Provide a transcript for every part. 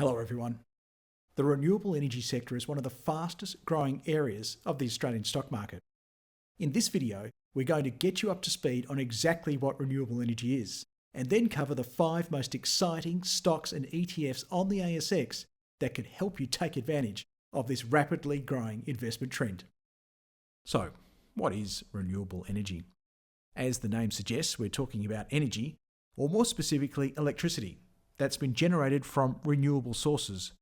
Hello everyone. The renewable energy sector is one of the fastest growing areas of the Australian stock market. In this video, we're going to get you up to speed on exactly what renewable energy is, and then cover the 5 most exciting stocks and ETFs on the ASX that can help you take advantage of this rapidly growing investment trend. So, what is renewable energy? As the name suggests, we're talking about energy, or more specifically electricity, that's been generated from renewable sources,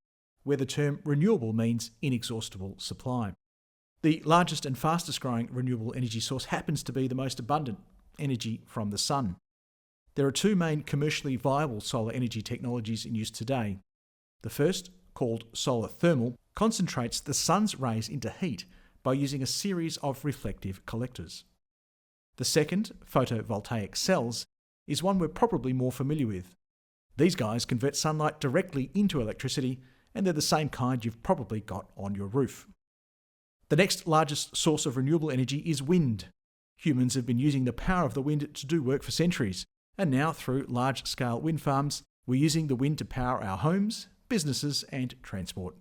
where the term renewable means inexhaustible supply. The largest and fastest growing renewable energy source happens to be the most abundant, energy from the sun. There are 2 main commercially viable solar energy technologies in use today. The first, called solar thermal, concentrates the sun's rays into heat by using a series of reflective collectors. The second, photovoltaic cells, is one we're probably more familiar with. These guys convert sunlight directly into electricity, and they're the same kind you've probably got on your roof. The next largest source of renewable energy is wind. Humans have been using the power of the wind to do work for centuries, and now through large-scale wind farms, we're using the wind to power our homes, businesses, and transport.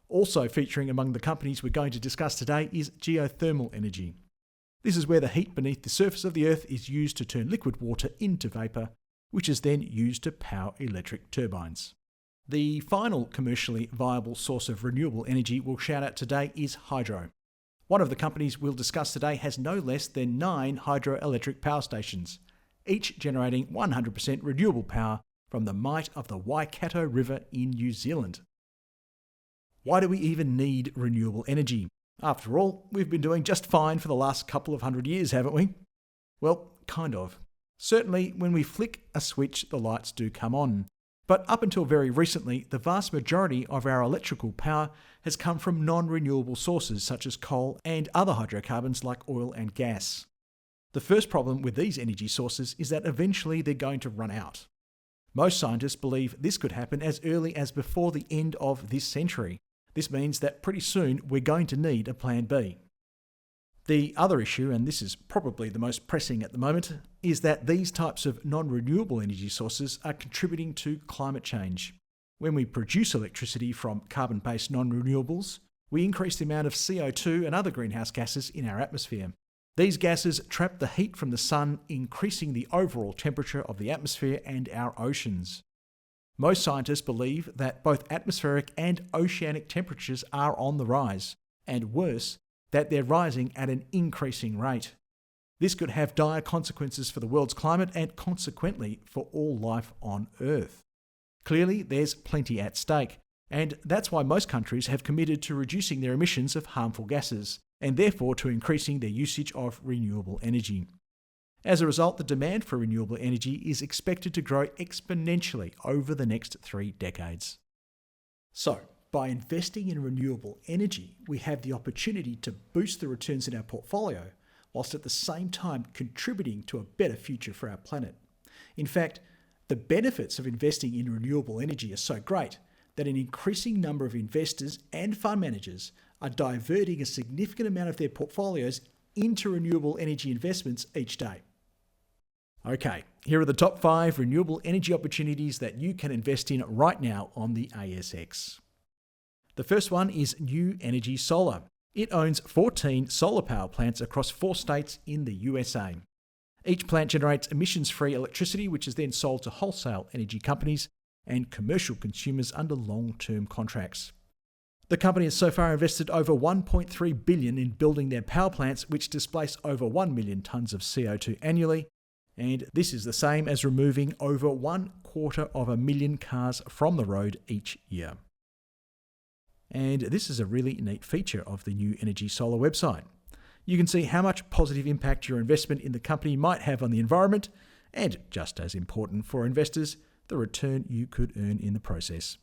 Also featuring among the companies we're going to discuss today is geothermal energy. This is where the heat beneath the surface of the Earth is used to turn liquid water into vapour, which is then used to power electric turbines. The final commercially viable source of renewable energy we'll shout out today is hydro. One of the companies we'll discuss today has no less than 9 hydroelectric power stations, each generating 100% renewable power from the might of the Waikato River in New Zealand. Why do we even need renewable energy? After all, we've been doing just fine for the last couple of 100 years, haven't we? Well, kind of. Certainly, when we flick a switch, the lights do come on. But up until very recently, the vast majority of our electrical power has come from non-renewable sources such as coal and other hydrocarbons like oil and gas. The first problem with these energy sources is that eventually they're going to run out. Most scientists believe this could happen as early as before the end of this century. This means that pretty soon we're going to need a plan B. The other issue, and this is probably the most pressing at the moment, is that these types of non-renewable energy sources are contributing to climate change. When we produce electricity from carbon-based non-renewables, we increase the amount of CO2 and other greenhouse gases in our atmosphere. These gases trap the heat from the sun, increasing the overall temperature of the atmosphere and our oceans. Most scientists believe that both atmospheric and oceanic temperatures are on the rise, and worse, that they're rising at an increasing rate. This could have dire consequences for the world's climate and consequently for all life on Earth. Clearly, there's plenty at stake, and that's why most countries have committed to reducing their emissions of harmful gases, and therefore to increasing their usage of renewable energy. As a result, the demand for renewable energy is expected to grow exponentially over the next 3 decades. So, by investing in renewable energy, we have the opportunity to boost the returns in our portfolio, whilst at the same time contributing to a better future for our planet. In fact, the benefits of investing in renewable energy are so great that an increasing number of investors and fund managers are diverting a significant amount of their portfolios into renewable energy investments each day. Okay, here are the top 5 renewable energy opportunities that you can invest in right now on the ASX. The first one is New Energy Solar. It owns 14 solar power plants across 4 states in the USA. Each plant generates emissions-free electricity, which is then sold to wholesale energy companies and commercial consumers under long-term contracts. The company has so far invested over $1.3 billion in building their power plants, which displace over 1 million tonnes of CO2 annually, and this is the same as removing over 250,000 cars from the road each year. And this is a really neat feature of the New Energy Solar website. You can see how much positive impact your investment in the company might have on the environment, and just as important for investors, the return you could earn in the process.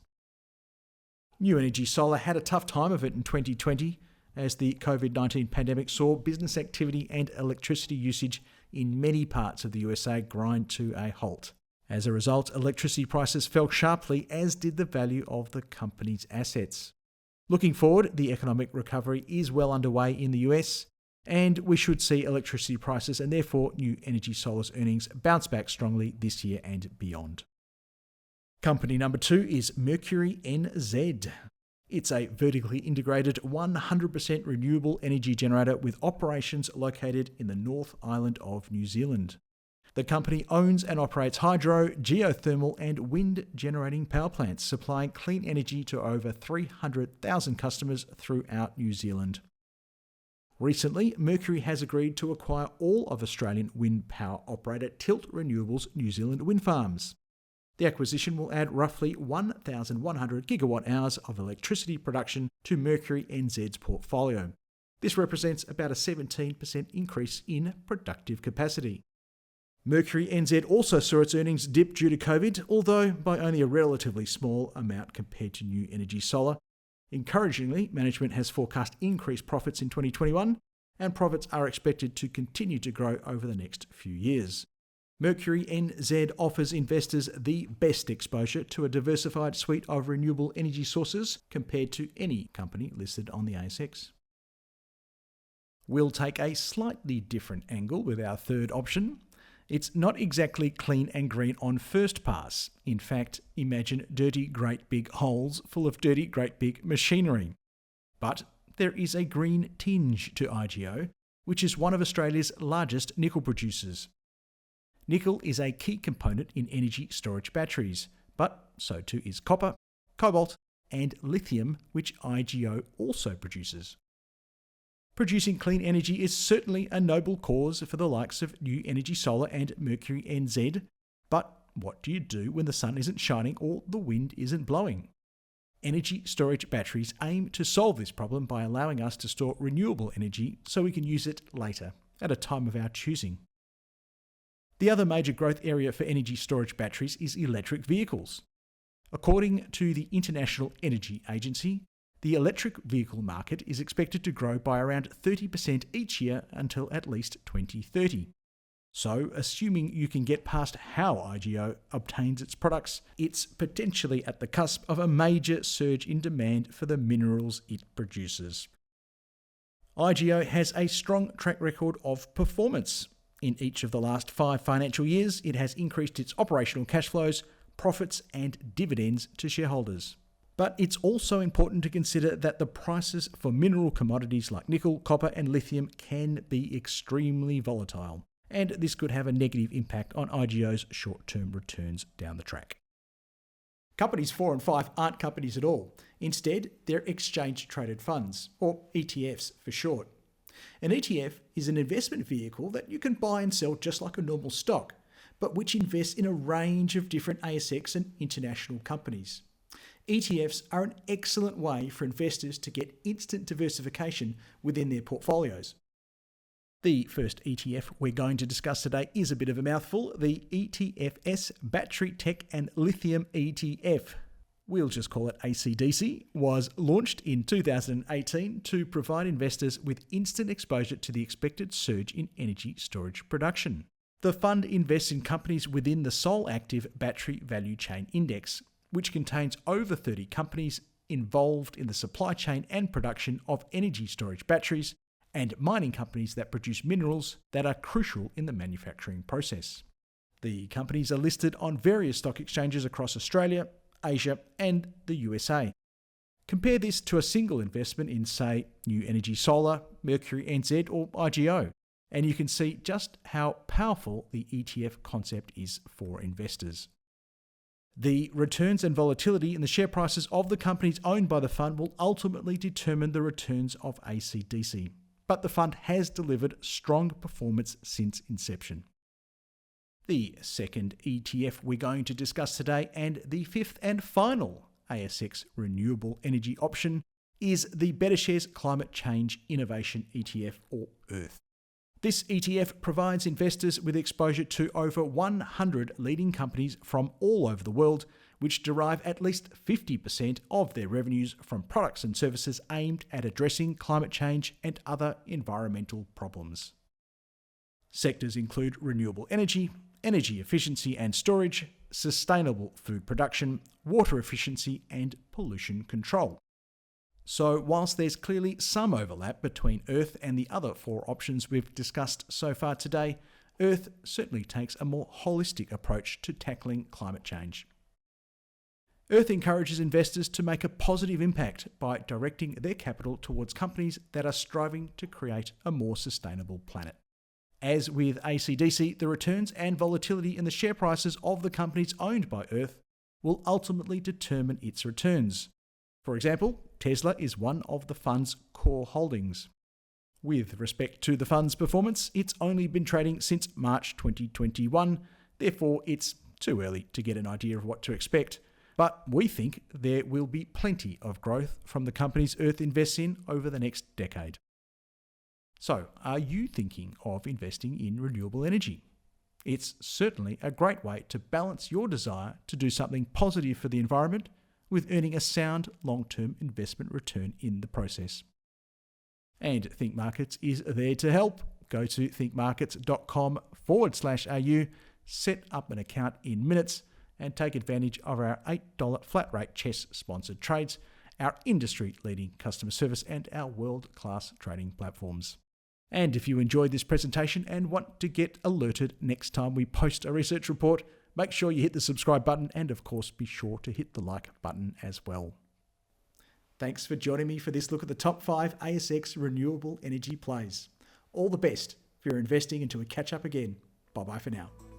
New Energy Solar had a tough time of it in 2020 as the COVID-19 pandemic saw business activity and electricity usage in many parts of the USA grind to a halt. As a result, electricity prices fell sharply, as did the value of the company's assets. Looking forward, the economic recovery is well underway in the US, and we should see electricity prices and therefore New Energy Solar's earnings bounce back strongly this year and beyond. Company number 2 is Mercury NZ. It's a vertically integrated 100% renewable energy generator with operations located in the North Island of New Zealand. The company owns and operates hydro, geothermal and wind generating power plants, supplying clean energy to over 300,000 customers throughout New Zealand. Recently, Mercury has agreed to acquire all of Australian wind power operator Tilt Renewables New Zealand wind farms. The acquisition will add roughly 1,100 gigawatt hours of electricity production to Mercury NZ's portfolio. This represents about a 17% increase in productive capacity. Mercury NZ also saw its earnings dip due to COVID, although by only a relatively small amount compared to New Energy Solar. Encouragingly, management has forecast increased profits in 2021, and profits are expected to continue to grow over the next few years. Mercury NZ offers investors the best exposure to a diversified suite of renewable energy sources compared to any company listed on the ASX. We'll take a slightly different angle with our third option. It's not exactly clean and green on first pass. In fact, imagine dirty great big holes full of dirty great big machinery. But there is a green tinge to IGO, which is one of Australia's largest nickel producers. Nickel is a key component in energy storage batteries, but so too is copper, cobalt, and lithium, which IGO also produces. Producing clean energy is certainly a noble cause for the likes of New Energy Solar and Mercury NZ, but what do you do when the sun isn't shining or the wind isn't blowing? Energy storage batteries aim to solve this problem by allowing us to store renewable energy so we can use it later, at a time of our choosing. The other major growth area for energy storage batteries is electric vehicles. According to the International Energy Agency, the electric vehicle market is expected to grow by around 30% each year until at least 2030. So, assuming you can get past how IGO obtains its products, it's potentially at the cusp of a major surge in demand for the minerals it produces. IGO has a strong track record of performance. In each of the last 5 financial years, it has increased its operational cash flows, profits and dividends to shareholders. But it's also important to consider that the prices for mineral commodities like nickel, copper and lithium can be extremely volatile, and this could have a negative impact on IGO's short-term returns down the track. Companies 4 and 5 aren't companies at all. Instead, they're exchange-traded funds, or ETFs for short. An ETF is an investment vehicle that you can buy and sell just like a normal stock, but which invests in a range of different ASX and international companies. ETFs are an excellent way for investors to get instant diversification within their portfolios. The first ETF we're going to discuss today is a bit of a mouthful, the ETFs Battery Tech and Lithium ETF. We'll just call it ACDC, was launched in 2018 to provide investors with instant exposure to the expected surge in energy storage production. The fund invests in companies within the Sol Active Battery Value Chain Index, which contains over 30 companies involved in the supply chain and production of energy storage batteries and mining companies that produce minerals that are crucial in the manufacturing process. The companies are listed on various stock exchanges across Australia, Asia and the USA. Compare this to a single investment in, say, New Energy Solar, Mercury NZ or IGO, and you can see just how powerful the ETF concept is for investors. The returns and volatility in the share prices of the companies owned by the fund will ultimately determine the returns of ACDC, but the fund has delivered strong performance since inception. The second ETF we're going to discuss today, and the fifth and final ASX renewable energy option, is the BetaShares Climate Change Innovation ETF, or ERTH. This ETF provides investors with exposure to over 100 leading companies from all over the world, which derive at least 50% of their revenues from products and services aimed at addressing climate change and other environmental problems. Sectors include renewable energy, energy efficiency and storage, sustainable food production, water efficiency and pollution control. So whilst there's clearly some overlap between ERTH and the other 4 options we've discussed so far today, ERTH certainly takes a more holistic approach to tackling climate change. ERTH encourages investors to make a positive impact by directing their capital towards companies that are striving to create a more sustainable planet. As with ACDC, the returns and volatility in the share prices of the companies owned by ERTH will ultimately determine its returns. For example, Tesla is one of the fund's core holdings. With respect to the fund's performance, it's only been trading since March 2021, therefore it's too early to get an idea of what to expect. But we think there will be plenty of growth from the companies ERTH invests in over the next decade. So, are you thinking of investing in renewable energy? It's certainly a great way to balance your desire to do something positive for the environment with earning a sound long-term investment return in the process. And Think Markets is there to help. Go to thinkmarkets.com/au, set up an account in minutes, and take advantage of our $8 flat rate CHESS sponsored trades, our industry-leading customer service, and our world-class trading platforms. And if you enjoyed this presentation and want to get alerted next time we post a research report, make sure you hit the subscribe button and of course be sure to hit the like button as well. Thanks for joining me for this look at the top 5 ASX renewable energy plays. All the best for your investing until we catch up again. Bye bye for now.